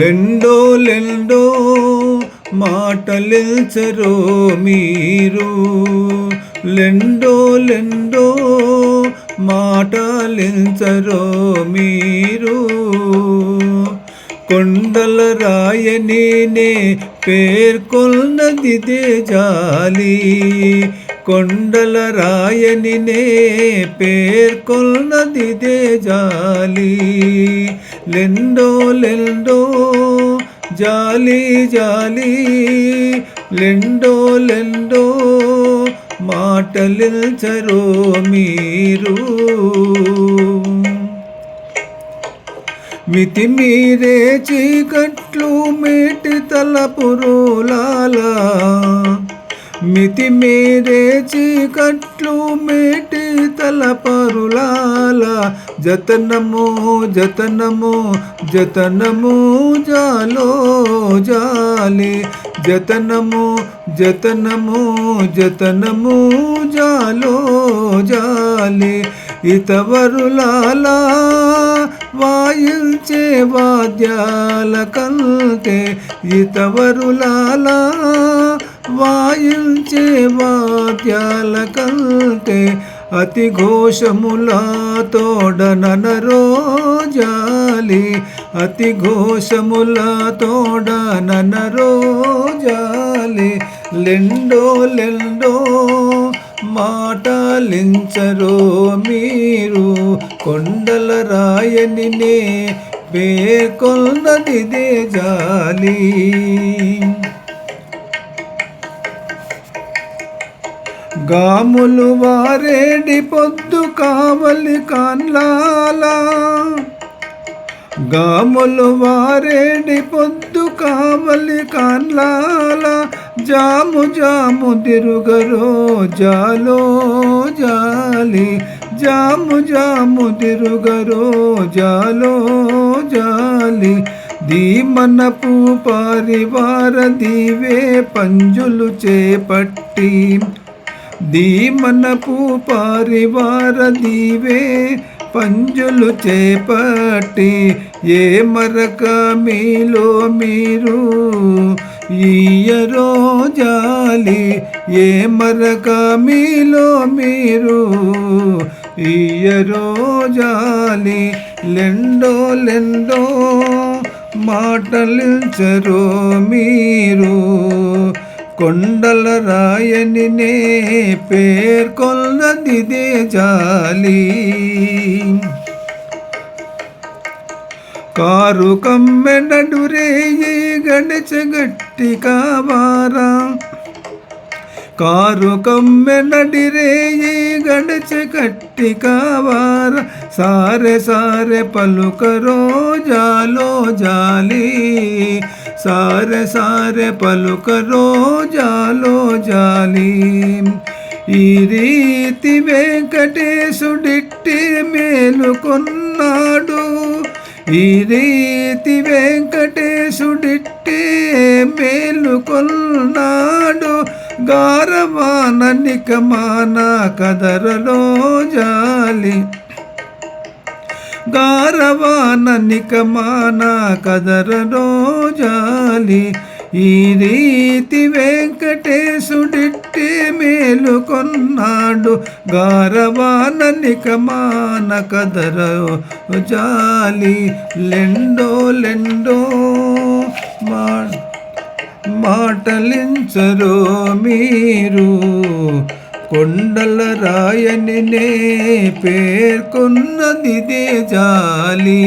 లెండో లెండో మాటలెల్చరో మీరు, లెండో లెండో మాటలెల్చరో మీరు. కొండల రాయనినే పేర్కొన్నదిదే జాలి, కొండల రాయనినే పేర్కొన్నదిదే జాలి. లెండో లెండో జాలి జాలి, లెండో లెండో మాటలెల్చరో మీరు. మితిమీరే చీకట్లు మేటి తలపురులాల, మితిమీరే చీకట్లు మేటి తలపరులాల. జతనము జతనము జతనము జాలో జాలి, జతనము జతనము జతనము జాలో జాలి. ఇతవరులాలా వాయించే వాద్యాల కంటే, ఇతవరులాలా వాయించే వాద్యాల కంటే అతి ఘోషములా తోడననరో జాలి, అతి ఘోషములా తోడననరో జాలి. లెండో లెండో మాటలించరో మీరు, కొండల రాయనినే పేర్కొన్నదిదే జాలి. గాములు వారేడి పొద్దు కావలి కాన్లాల, గాములు వారేడి పొద్దు కావలి కాన్లాల. జాము జాము తిరుగరో జాలో జాలి, జాము జాము తిరుగరో జాలో జాలి. దీమనపు పరివార దీవే పంజులు చేపట్టి, దీమనపు పరివార దీవే పంజులు చేపట్టి. ఏ మరక మీలో మీరు ఇయ్యరో జాలి, ఏ మరక మీలో మీరు ఇయ్యరో జాలి. లెండో లెండో మాటలించరో మీరు, కొండల రాయనినే పేర్కొన్నదిదే జాలి. కారు కమ్మెనడురేయి గడిచెగట్టి కావారా, కారు కమ్మెనడిరేయి గడిచెగట్టి కావార. సారె సారె పలుకరో జాలో జాలి, సారె సారె పలుకరో జాలో జాలి. ఈ రీతి వెంకటేశుడిట్టి మేలుకొన్నాడు, ఈ రీతి వెంకటేశుడిట్టి మేలుకొన్నాడు. గారవాన నికమాన కదరలో జాలి, గారవాన నికమాన కదరలో జాలి. ఈ రీతి వెంకటేశుడిట్టి మేలుకొన్నాడు. గారవాన నికమాన కదరో జాలి. లెండో లెండో మాటలించరో మీరు, కొండల రాయనినే పేర్కొన్నదిదే జాలి.